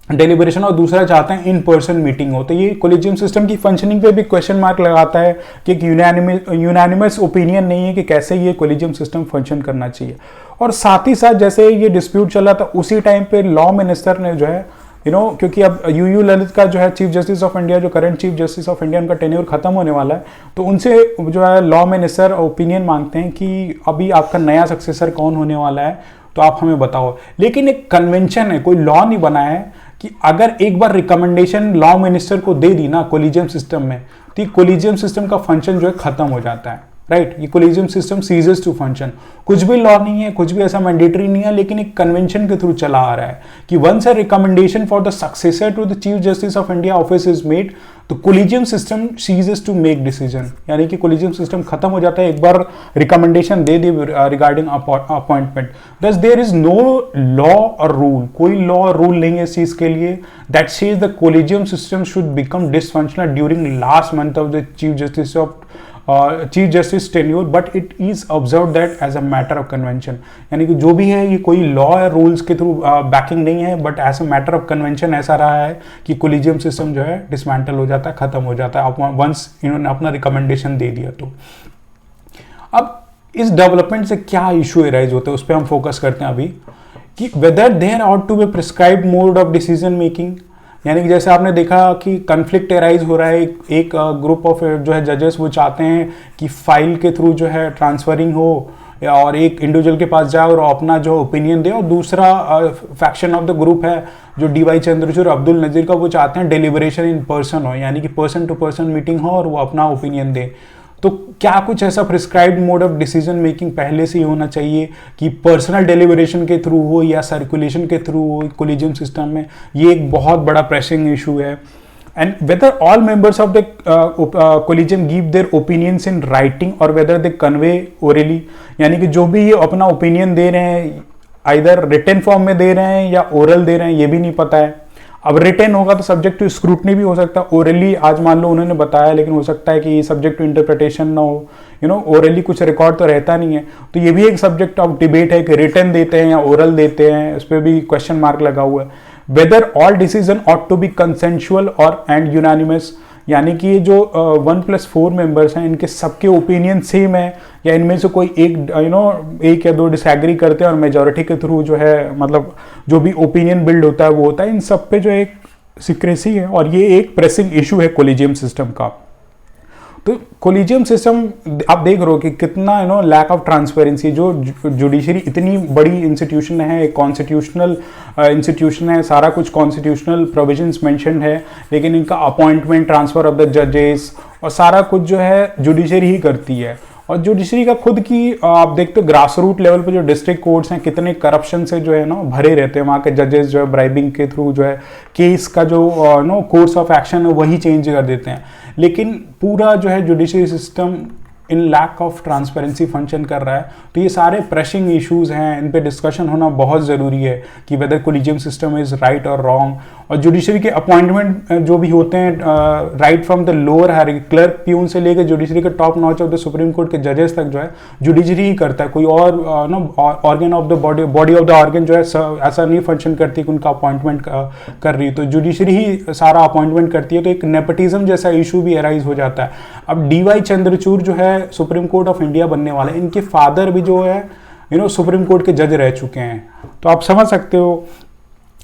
डेलिब्रेशन, और दूसरा चाहते हैं इन पर्सन मीटिंग हो। तो ये कोलिजियम सिस्टम की फंक्शनिंग पे भी क्वेश्चन मार्क लगाता है कि एक यूनानिमस ओपिनियन नहीं है कि कैसे ये कोलिजियम सिस्टम फंक्शन करना चाहिए। और साथ ही साथ जैसे ये डिस्प्यूट चल रहा था उसी टाइम पे लॉ मिनिस्टर ने जो है क्योंकि अब यू ललित का जो है चीफ जस्टिस ऑफ इंडिया, जो current chief justice of India, उनका टेन्योर खत्म होने वाला है, तो उनसे जो है लॉ मिनिस्टर ओपिनियन मांगते हैं कि अभी आपका नया सक्सेसर कौन होने वाला है, तो आप हमें बताओ। लेकिन एक कन्वेंशन है, कोई लॉ नहीं बना है कि अगर एक बार रिकमेंडेशन लॉ मिनिस्टर को दे दी ना कोलिजियम सिस्टम में, तो ये कोलिजियम सिस्टम का फंक्शन जो है खत्म हो जाता है, राइट। ये collegium system ceases to function. कुछ भी लॉ नहीं है, कुछ भी ऐसा मैंडेटरी नहीं है, लेकिन एक कन्वेंशन के थ्रू चला आ रहा है कि once a recommendation for the successor to the chief justice of India office is made, तो collegium system ceases to make decision, यानी कि कोलिजियम सिस्टम खत्म हो जाता है एक बार रिकमेंडेशन दे दी regarding appointment. Thus there is no law और रूल, कोई लॉ और रूल नहीं है इस चीज के लिए that says the collegium system should become dysfunctional during last month of the chief justice tenure, but it is observe that as a matter of convention. यानी कि जो भी है ये कोई लॉ या रूल्स के थ्रू बैकिंग नहीं है, but as a matter of convention ऐसा रहा है कि कोलिजियम सिस्टम जो है डिसमेंटल हो जाता है, खत्म हो जाता है वंस इन्होंने अपना रिकमेंडेशन दे दिया। तो अब इस डेवलपमेंट से क्या इशू एराइज होते हैं उस पर हम फोकस करते हैं अभी, कि whether there ought to be prescribed mode of decision making. यानी कि जैसे आपने देखा कि कन्फ्लिक्ट एराइज हो रहा है, एक ग्रुप ऑफ जो है जजेस वो चाहते हैं कि फाइल के थ्रू जो है ट्रांसफरिंग हो और एक इंडिविजुअल के पास जाए और अपना जो ओपिनियन दे, और दूसरा फैक्शन ऑफ द ग्रुप है जो DY चंद्रचूड़, अब्दुल नज़ीर का, वो चाहते हैं डेलिब्रेशन इन पर्सन हो, यानी कि पर्सन टू पर्सन मीटिंग हो और वो अपना ओपिनियन दे। तो क्या कुछ ऐसा prescribed mode of decision making पहले से ही होना चाहिए कि पर्सनल डेलिब्रेशन के थ्रू हो या सर्कुलेशन के थ्रू हो कोलिजियम सिस्टम में? ये एक बहुत बड़ा प्रेसिंग इशू है। And whether all members of the collegium give their opinions in writing और वेदर दे कन्वे ओरली, यानी कि जो भी ये अपना ओपिनियन दे रहे हैं आइदर रिटन फॉर्म में दे रहे हैं या ओरल दे रहे हैं, ये भी नहीं पता है। अब रिटन होगा तो सब्जेक्ट टू स्क्रूटनी भी हो सकता है, ओरली आज मान लो उन्होंने बताया लेकिन हो सकता है कि सब्जेक्ट टू इंटरप्रिटेशन ना हो, ओरली कुछ रिकॉर्ड तो रहता नहीं है, तो ये भी एक सब्जेक्ट ऑफ डिबेट है कि रिटन देते हैं या ओरल देते हैं, उस पर भी क्वेश्चन मार्क लगा हुआ है। Whether all decision ought to be consensual और एंड यूनानिमस, यानी कि ये जो 1+4 मेंबर्स हैं इनके सबके ओपिनियन सेम है या इनमें से कोई एक एक या दो डिसएग्री करते हैं और मेजॉरिटी के थ्रू जो है मतलब जो भी ओपिनियन बिल्ड होता है वो होता है। इन सब पे जो एक सीक्रेसी है और ये एक प्रेसिंग इशू है कोलिजियम सिस्टम का। तो कोलिजियम सिस्टम आप देख रहे हो कि कितना लैक ऑफ ट्रांसपेरेंसी, जो जुडिशरी इतनी बड़ी इंस्टीट्यूशन है, एक कॉन्स्टिट्यूशनल इंस्टीट्यूशन है, सारा कुछ कॉन्स्टिट्यूशनल प्रोविजंस मेंशन है, लेकिन इनका अपॉइंटमेंट, ट्रांसफर ऑफ द जजेस और सारा कुछ जो है जुडिशरी ही करती है। और जुडिशरी का खुद की आप देखते हो ग्रास रूट लेवल पे जो डिस्ट्रिक्ट कोर्ट्स हैं कितने करप्शन से जो है भरे रहते हैं, वहाँ के जजेस जो है ब्राइबिंग के थ्रू जो है केस का जो कोर्स ऑफ एक्शन है वही चेंज कर देते हैं। लेकिन पूरा जो है judiciary system in lack of transparency function कर रहा है। तो ये सारे प्रेसिंग इश्यूज हैं, इन पे डिस्कशन होना बहुत ज़रूरी है कि whether collegium system is right और रॉन्ग। और जुडिशरी के अपॉइंटमेंट जो भी होते हैं right from the lower hierarchy, clerk peon से लेकर जुडिशरी के top notch of the supreme court के जजेस तक जो है जुडिशरी ही करता है, कोई और organ of the body of the organ जो है ऐसा नहीं फंक्शन करती कि उनका अपॉइंटमेंट कर रही है। तो जुडिशरी ही सारा अपॉइंटमेंट करती है, तो एक नेपोटिज्म जैसा इशू भी अराइज हो जाता है। अब DY चंद्रचूड़ जो है सुप्रीम कोर्ट ऑफ इंडिया बनने वाले, इनके फादर भी जो है सुप्रीम कोर्ट के जज रह चुके हैं, तो आप समझ सकते हो।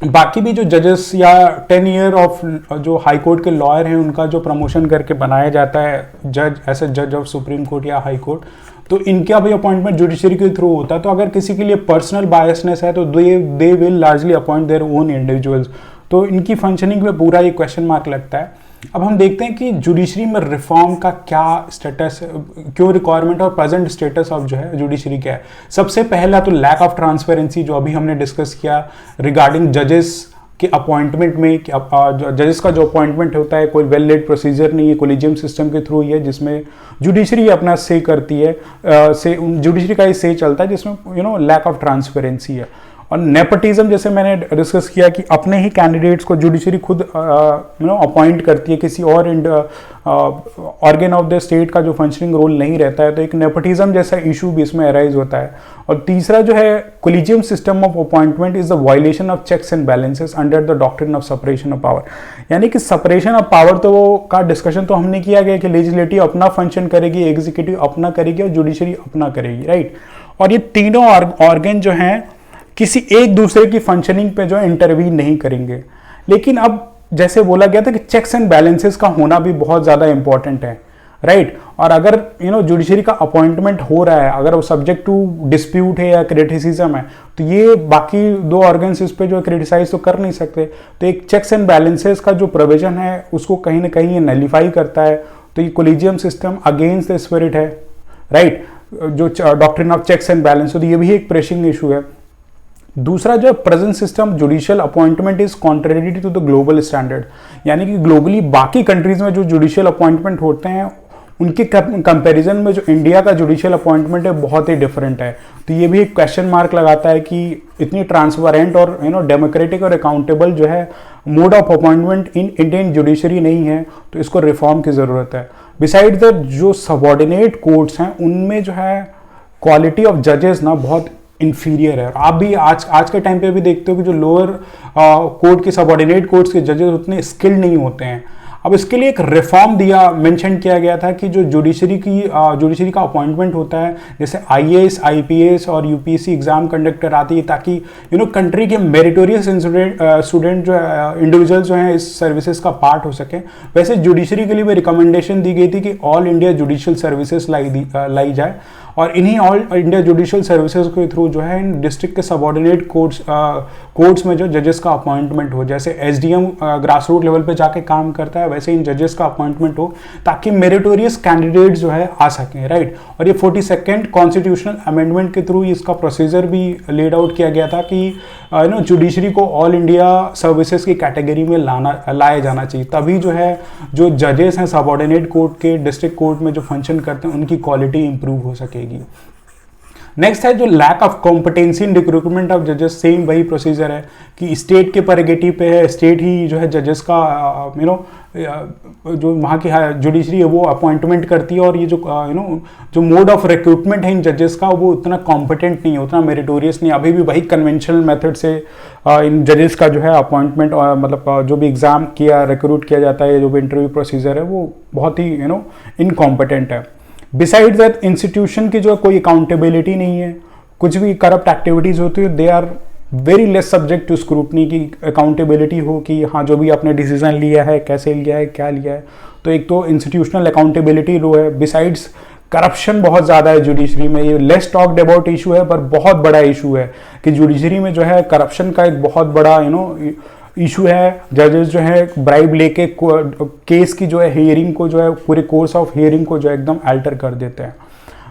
बाकी भी जो जजेस या 10 ईयर ऑफ जो हाई कोर्ट के लॉयर हैं उनका जो प्रमोशन करके बनाया जाता है जज, ऐसे जज ऑफ सुप्रीम कोर्ट या हाई कोर्ट, तो इनका भी अपॉइंटमेंट जुडिशरी के थ्रू होता है। तो अगर किसी के लिए पर्सनल बायसनेस है तो they will largely appoint their own individuals. तो इनकी फंक्शनिंग में पूरा ये क्वेश्चन मार्क लगता है। अब हम देखते हैं कि जुडिशरी में रिफॉर्म का क्या स्टेटस, क्यों रिक्वायरमेंट और प्रेजेंट स्टेटस ऑफ जो है जुडिशरी क्या है। सबसे पहला तो लैक ऑफ ट्रांसपेरेंसी, जो अभी हमने डिस्कस किया रिगार्डिंग जजेस के अपॉइंटमेंट में। जजेस का जो अपॉइंटमेंट होता है कोई वेल लेड प्रोसीजर नहीं है, कोलिजियम सिस्टम के थ्रू ही है, जिसमें जुडिशरी अपना से करती है, जुडिशरी का ही से चलता है, जिसमें लैक ऑफ ट्रांसपेरेंसी है। और नेपोटिज्म जैसे मैंने डिस्कस किया कि अपने ही कैंडिडेट्स को जुडिशरी खुद अपॉइंट करती है, किसी और ऑर्गन ऑफ द स्टेट का जो फंक्शनिंग रोल नहीं रहता है, तो एक नेपोटिज्म जैसा इशू भी इसमें अराइज होता है। और तीसरा जो है collegium system of appointment is the violation of checks and balances under the doctrine of separation of power. यानी कि सेपरेशन ऑफ पावर तो का डिस्कशन तो हमने किया गया कि लेजिस्लेटिव अपना फंक्शन करेगी, एग्जीक्यूटिव अपना करेगी और जुडिशरी अपना करेगी, राइट। और ये तीनों ऑर्गन जो हैं किसी एक दूसरे की फंक्शनिंग पे जो है इंटरवीन नहीं करेंगे। लेकिन अब जैसे बोला गया था कि चेक्स एंड बैलेंसेस का होना भी बहुत ज़्यादा इंपॉर्टेंट है, राइट। और अगर जुडिशरी का अपॉइंटमेंट हो रहा है, अगर वो सब्जेक्ट टू डिस्प्यूट है या क्रिटिसिज्म है, तो ये बाकी दो ऑर्गन्स इस पे जो क्रिटिसाइज तो कर नहीं सकते। तो एक चेक्स एंड बैलेंसेस का जो प्रोविजन है उसको कहीं ना कहीं ये नलीफाई करता है। तो ये collegium system against the spirit है, राइट, जो doctrine of checks and balance. तो ये भी एक प्रेसिंग इशू है। दूसरा जो present system judicial appointment is contrary to the global standard, यानी कि ग्लोबली बाकी कंट्रीज में जो जुडिशियल अपॉइंटमेंट होते हैं उनके कंपैरिजन में जो इंडिया का जुडिशियल अपॉइंटमेंट है बहुत ही डिफरेंट है। तो ये भी एक क्वेश्चन मार्क लगाता है कि इतनी ट्रांसपेरेंट और डेमोक्रेटिक और अकाउंटेबल जो है mode of appointment in Indian judiciary नहीं है, तो इसको रिफॉर्म की ज़रूरत है। बिसाइड द जो सबॉर्डिनेट कोर्ट्स हैं उनमें जो है क्वालिटी ऑफ जजेस ना बहुत इंफीरियर है। आप भी आज के टाइम पे भी देखते हो कि जो लोअर कोर्ट के सबऑर्डिनेट कोर्ट्स के जजेस उतने स्किल्ड नहीं होते हैं। अब इसके लिए एक रिफॉर्म मेंशन किया गया था कि जो जुडिशरी का अपॉइंटमेंट होता है, जैसे IAS, IPS और UPSC एग्जाम कंडक्ट कराती है, ताकि कंट्री के मेरिटोरियस स्टूडेंट जो इंडिविजुअल्स जो हैं इस सर्विसेज का पार्ट हो सके। वैसे जुडिशरी के लिए भी रिकमेंडेशन दी गई थी कि ऑल इंडिया जुडिशियल सर्विसेज लाई जाए, और इन्हीं ऑल इंडिया जुडिशियल सर्विसेज के थ्रू जो है इन डिस्ट्रिक्ट के सबऑर्डिनेट कोर्ट्स में जो जजेस का अपॉइंटमेंट हो, जैसे SDM ग्रास रूट लेवल पे जाके काम करता है, वैसे इन जजेस का अपॉइंटमेंट हो, ताकि मेरिटोरियस कैंडिडेट जो है आ सकें, राइट। और ये 42nd कॉन्स्टिट्यूशनल अमेंडमेंट के थ्रू इसका प्रोसीजर भी लेड आउट किया गया था कि जुडिशरी को ऑल इंडिया सर्विसेज की कैटेगरी में लाया जाना चाहिए, तभी जो है जो जजेस हैं सबऑर्डिनेट कोर्ट के डिस्ट्रिक्ट कोर्ट में जो फंक्शन करते हैं उनकी क्वालिटी इंप्रूव हो सकेगी। नेक्स्ट है जो lack of competency in recruitment of जजेस। सेम वही प्रोसीजर है कि स्टेट के प्रेरोगेटिव पे है, स्टेट ही जो है जजेस का जो वहाँ की जुडिशरी है वो अपॉइंटमेंट करती है, और ये जो मोड ऑफ रिक्रूटमेंट है इन जजेस का वो उतना कॉम्पिटेंट नहीं है, उतना मेरिटोरियस नहीं। अभी भी वही कन्वेंशनल मेथड से इन जजेस का जो है अपॉइंटमेंट मतलब जो भी एग्जाम रिक्रूट किया जाता है, जो भी इंटरव्यू प्रोसीजर है वो बहुत ही इनकॉम्पिटेंट है। बिसाइड दैट इंस्टीट्यूशन की जो कोई अकाउंटेबिलिटी नहीं है, कुछ भी करप्ट एक्टिविटीज होती है they are very less subject to scrutiny की अकाउंटेबिलिटी हो कि हाँ जो भी आपने डिसीजन लिया है कैसे लिया है क्या लिया है। तो एक तो इंस्टीट्यूशनल अकाउंटेबिलिटी लो है, बिसाइड्स करप्शन बहुत ज़्यादा है जुडिशरी में। ये लेस टॉक्ड अबाउट इशू है पर बहुत बड़ा इशू है कि जुडिशरी में जो है करप्शन का एक बहुत बड़ा इशू है। जजेस जो है ब्राइब लेके केस की जो है हियरिंग को जो है पूरे कोर्स ऑफ हियरिंग को जो है एकदम अल्टर कर देते हैं।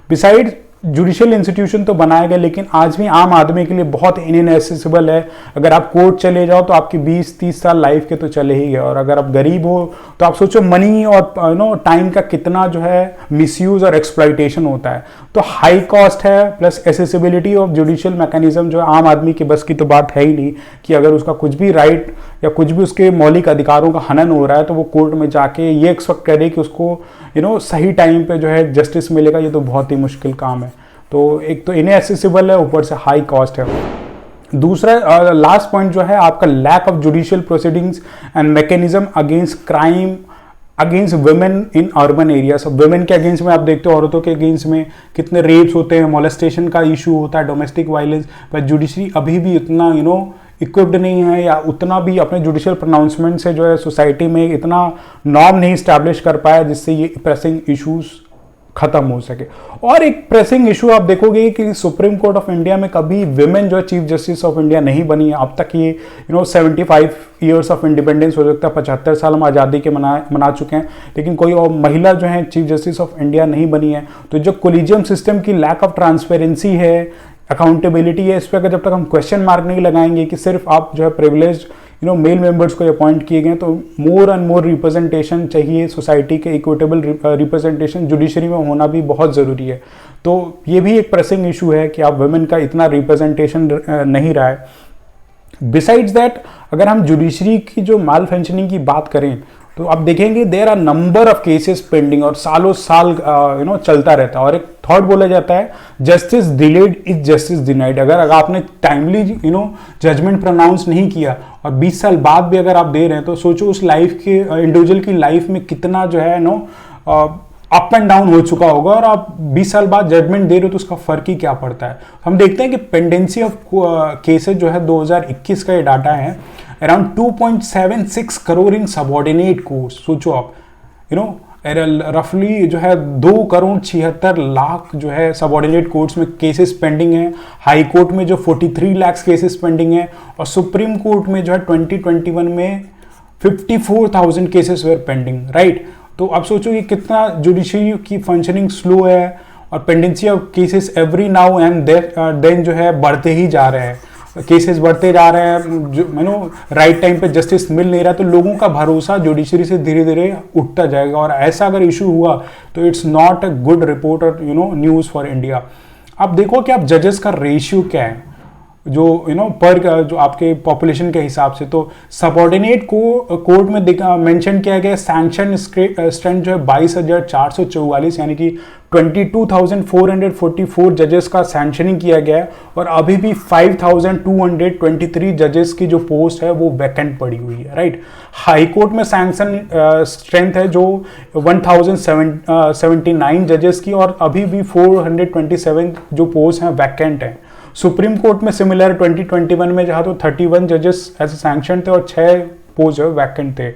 बिसाइड जुडिशियल इंस्टीट्यूशन तो बनाया गया, लेकिन आज भी आम आदमी के लिए बहुत इनएक्सेसिबल है। अगर आप कोर्ट चले जाओ तो आपकी 20-30 साल लाइफ के तो चले ही गए, और अगर आप गरीब हो तो आप सोचो मनी और टाइम का कितना जो है मिसयूज और एक्सप्लॉइटेशन होता है। तो हाई कॉस्ट है plus accessibility of judicial mechanism जो आम आदमी की बस की तो बात है ही नहीं, कि अगर उसका कुछ भी राइट या कुछ भी उसके मौलिक अधिकारों का हनन हो रहा है तो वो कोर्ट में जाके ये एक्सपेक्ट करे कि उसको सही टाइम पे जो है जस्टिस मिलेगा, ये तो बहुत ही मुश्किल काम है। तो एक तो इनएक्सेसिबल है, ऊपर से हाई कॉस्ट है। दूसरा लास्ट पॉइंट जो है आपका lack of judicial proceedings and mechanism against crime against women in urban areas. Women के अगेंस्ट में आप देखते हो, औरतों के अगेंस्ट में कितने रेप्स होते हैं, मोलेस्टेशन का इशू होता है, डोमेस्टिक वायलेंस, पर जुडिशरी अभी भी इतना इक्विप्ड नहीं है, या उतना भी अपने जुडिशियल प्रोनाउंसमेंट से जो है सोसाइटी में इतना नॉर्म नहीं इस्टेब्लिश कर पाया जिससे ये प्रेसिंग इश्यूज खत्म हो सके। और एक प्रेसिंग इशू आप देखोगे कि सुप्रीम कोर्ट ऑफ इंडिया में कभी विमेन जो है चीफ जस्टिस ऑफ इंडिया नहीं बनी है। अब तक ये 75 ईयर्स ऑफ इंडिपेंडेंस हो सकता है, 75 साल हम आज़ादी के मना चुके हैं, लेकिन कोई और महिला जो है चीफ जस्टिस ऑफ इंडिया नहीं बनी है। तो जो कोलिजियम सिस्टम की लैक ऑफ ट्रांसपेरेंसी है, अकाउंटेबिलिटी है, इस पर जब तक हम क्वेश्चन मार्क नहीं लगाएंगे कि सिर्फ आप जो है प्रिविलेज मेल मेंबर्स को अपॉइंट किए गए, तो मोर एंड मोर रिप्रेजेंटेशन चाहिए सोसाइटी के, इक्विटेबल रिप्रेजेंटेशन जुडिशरी में होना भी बहुत ज़रूरी है। तो ये भी एक प्रेसिंग इशू है कि आप वुमेन का इतना रिप्रेजेंटेशन नहीं रहा है। बिसाइड्स दैट, अगर हम जुडिशरी की जो माल फंक्शनिंग की बात करें तो आप देखेंगे there are number of cases pending, और सालों साल चलता रहता है। और एक थॉट बोला जाता है, justice delayed is justice denied. अगर आपने टाइमली जजमेंट प्रोनाउंस नहीं किया और 20 साल बाद भी अगर आप दे रहे हैं, तो सोचो उस लाइफ के इंडिविजुअल की लाइफ में कितना जो है अप एंड डाउन हो चुका होगा, और आप 20 साल बाद जजमेंट दे रहे हो तो उसका फर्क ही क्या पड़ता है। हम देखते हैं कि पेंडेंसी ऑफ केसेस जो है 2021 का ये डाटा है, अराउंड 2.76 करोड़ इन सबऑर्डिनेट कोर्ट्स। सोचो आप, रफली जो है 2,76,00,000 जो है सबऑर्डिनेट कोर्ट्स में केसेस पेंडिंग है। हाई कोर्ट में जो 43 लाख केसेस पेंडिंग है, और सुप्रीम कोर्ट में जो है 2021 में 54,000 केसेस वेर पेंडिंग, राइट। तो आप सोचो कि कितना जुडिशरी की फंक्शनिंग स्लो है, और pendency of cases every now and then जो है बढ़ते ही जा रहे हैं, केसेस बढ़ते जा रहे हैं, जो राइट टाइम पे जस्टिस मिल नहीं रहा, तो लोगों का भरोसा जुडिशरी से धीरे धीरे उठता जाएगा। और ऐसा अगर इशू हुआ तो it's not a good report और न्यूज़ फॉर इंडिया। आप देखो कि आप जजेस का रेशियो क्या है, जो पर जो आपके पॉपुलेशन के हिसाब से। तो सबऑर्डिनेट कोर्ट में मेंशन किया गया सैंक्शन स्ट्रेंथ जो है 22,444, यानी कि 22,444 जजेस का सैंक्शनिंग किया गया है, और अभी भी 5,223 जजेस की जो पोस्ट है वो वैकेंट पड़ी हुई है, राइट। हाई कोर्ट में सैंक्शन स्ट्रेंथ है जो 1,079 जजेस की, और अभी भी 427 जो पोस्ट हैं वैकेंट हैं। सुप्रीम कोर्ट में सिमिलर 2021 में जहाँ तो 31 जजेस ऐसे सैंक्शन थे और 6 पोस्ट जो वैकेंट थे,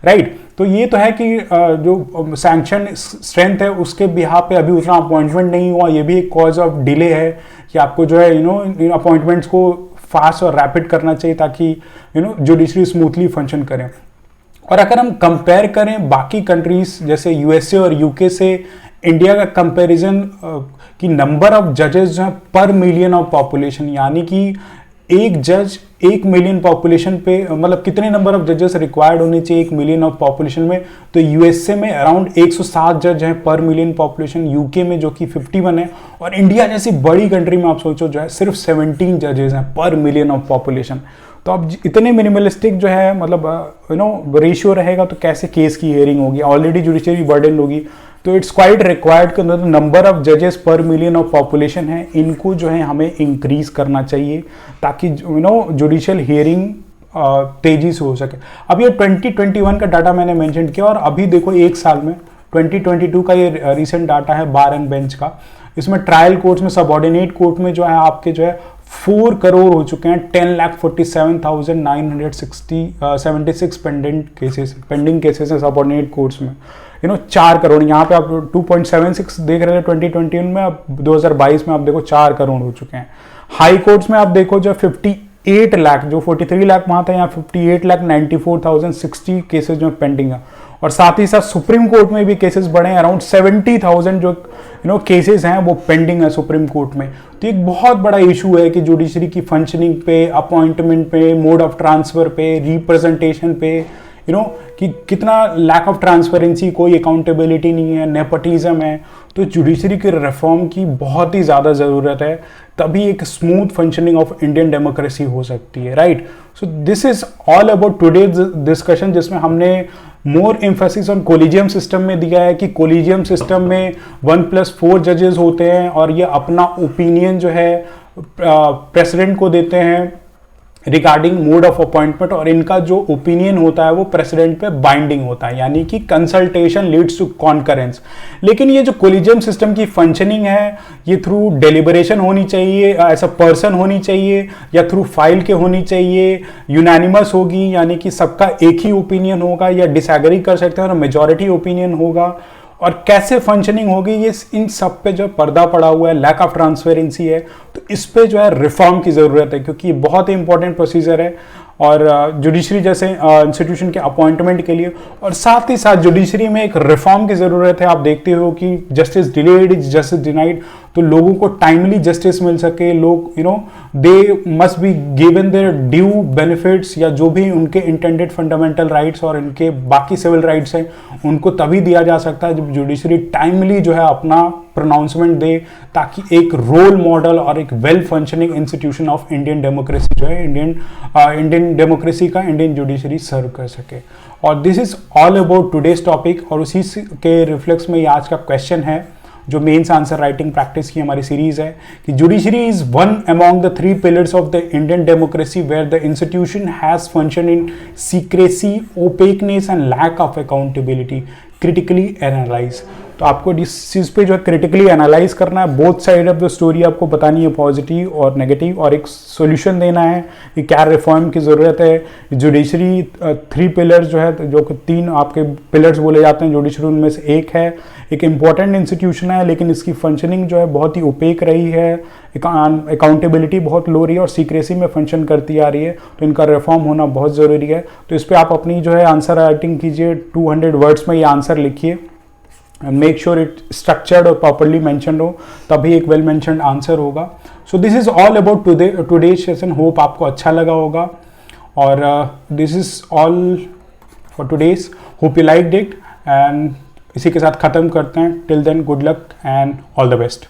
राइट। तो ये तो है कि जो सैंक्शन स्ट्रेंथ है उसके बिहाफ पे अभी उतना अपॉइंटमेंट नहीं हुआ, ये भी एक कॉज ऑफ डिले है कि आपको जो है अपॉइंटमेंट्स को फास्ट और रैपिड करना चाहिए ताकि जुडिशरी स्मूथली फंक्शन करें। और अगर हम कंपेयर करें बाकी कंट्रीज जैसे यूएसए और यूके से, इंडिया का कंपैरिजन कि नंबर ऑफ जजेस जो है पर मिलियन ऑफ पॉपुलेशन, यानी कि एक जज 1 मिलियन पॉपुलेशन पे, मतलब कितने नंबर ऑफ जजेस रिक्वायर्ड होने चाहिए 1 मिलियन ऑफ पॉपुलेशन में, तो यूएसए में अराउंड 107 जज हैं पर मिलियन पॉपुलेशन, यूके में जो कि 51 है, और इंडिया जैसी बड़ी कंट्री में आप सोचो जो है सिर्फ 17 जजेस हैं पर मिलियन ऑफ पॉपुलेशन। तो अब इतने मिनिमलिस्टिक जो है मतलब रेशियो रहेगा तो कैसे केस की हियरिंग होगी, ऑलरेडी जुडिशरी बर्डन होगी। तो इट्स क्वाइट रिक्वायर्ड कि नंबर ऑफ जजेस पर मिलियन ऑफ पॉपुलेशन है, इनको जो है हमें इंक्रीज करना चाहिए ताकि जुडिशियल हियरिंग तेजी से हो सके। अब ये 2021 का डाटा मैंने मेंशन किया, और अभी देखो एक साल में 2022 का ये रिसेंट डाटा है बार एंड बेंच का। इसमें ट्रायल कोर्ट्स में, सबऑर्डिनेट कोर्ट में जो है आपके जो है 4 करोड़ हो चुके हैं, 10,47,976 पेंडिंग केसेस हैं सबऑर्डिनेट कोर्ट्स में, 4 करोड़। यहाँ पे आप 2.76 देख रहे थे 2021 में, अब 2022 में आप देखो 4 करोड़ हो चुके हैं। हाई कोर्ट्स में आप देखो जो 58 लाख, जो 43 लाख वहां था, यहाँ 58,94,060 केसेस जो पेंडिंग है। और साथ ही साथ सुप्रीम कोर्ट में भी केसेस बढ़े हैं, अराउंड 70,000 जो केसेस हैं वो पेंडिंग है सुप्रीम कोर्ट में। तो एक बहुत बड़ा इशू है कि जुडिशरी की फंक्शनिंग पे, अपॉइंटमेंट पे, मोड ऑफ ट्रांसफर पे, रिप्रेजेंटेशन पे, कि कितना लैक ऑफ ट्रांसपेरेंसी, कोई अकाउंटेबिलिटी नहीं है, नेपोटिज्म है। तो जुडिशरी के रिफॉर्म की बहुत ही ज़्यादा ज़रूरत है, तभी एक smooth functioning of Indian democracy हो सकती है, right. So this is all about today's discussion, जिसमें हमने मोर एम्फेसिस ऑन कोलिजियम सिस्टम में दिया है कि कोलिजियम सिस्टम में 1+4 जजेस होते हैं, और ये अपना ओपिनियन जो है प्रेसिडेंट को देते हैं रिगार्डिंग मोड ऑफ अपॉइंटमेंट, और इनका जो ओपिनियन होता है वो प्रेसिडेंट पे बाइंडिंग होता है, यानी कि कंसल्टेशन लीड्स टू कॉन्करेंस। लेकिन ये जो कोलिजियम सिस्टम की फंक्शनिंग है, ये थ्रू डेलिबरेशन होनी चाहिए, ऐसा पर्सन होनी चाहिए, या थ्रू फाइल के होनी चाहिए, यूनानिमस होगी, यानी कि सबका एक ही ओपिनियन होगा, या डिसएग्री कर सकते हैं और मेजॉरिटी ओपिनियन होगा, और कैसे फंक्शनिंग होगी, ये इन सब पे जो पर्दा पड़ा हुआ है, लैक ऑफ ट्रांसपेरेंसी है। तो इस पे जो है रिफॉर्म की ज़रूरत है, क्योंकि ये बहुत ही इंपॉर्टेंट प्रोसीजर है और जुडिशरी जैसे इंस्टीट्यूशन के अपॉइंटमेंट के लिए, और साथ ही साथ जुडिशरी में एक रिफॉर्म की ज़रूरत है। आप देखते हो कि justice delayed is justice denied, तो लोगों को टाइमली जस्टिस मिल सके, लोग they must be given there due benefits, या जो भी उनके इंटेंडेड फंडामेंटल राइट्स और इनके बाकी सिविल राइट्स हैं उनको तभी दिया जा सकता है जब जुडिशरी टाइमली जो है अपना प्रोनाउंसमेंट दे, ताकि एक रोल मॉडल और एक well functioning institution of Indian democracy जो है इंडियन डेमोक्रेसी का इंडियन जुडिशरी सर्व कर सके। और this is all about today's topic, और उसी के रिफ्लेक्स में ये आज का क्वेश्चन है जो मेंस आंसर राइटिंग प्रैक्टिस की हमारी सीरीज है कि judiciary is one among the 3 pillars of the Indian democracy where the institution has function in secrecy, opaqueness and lack of accountability, critically analyse. तो आपको इस चीज़ पे जो है क्रिटिकली एनालाइज करना है, both side of the story आपको बतानी है, पॉजिटिव और नेगेटिव, और एक सॉल्यूशन देना है कि क्या रिफॉर्म की ज़रूरत है। जुडिशरी 3 पिलर्स जो है, जो कि 3 आपके पिलर्स बोले जाते हैं जुडिशरी, उनमें से एक है, एक इम्पॉर्टेंट इंस्टीट्यूशन है लेकिन इसकी फंक्शनिंग जो है बहुत ही ओपेक रही है, अकाउंटेबिलिटी बहुत लो रही है और सीक्रेसी में फंक्शन करती आ रही है, तो इनका रिफॉर्म होना बहुत ज़रूरी है। तो इस पर आप अपनी जो है आंसर राइटिंग कीजिए, 200 वर्ड्स में ये आंसर लिखिए, मेक श्योर इट स्ट्रक्चर्ड और प्रॉपरली मेंशनड हो, तभी एक वेल मेंशनड आंसर होगा। So this is all about today's session, hope आपको अच्छा लगा होगा, और this is all for today's, hope you liked it, and इसी के साथ ख़त्म करते हैं। Till then good luck and all the best.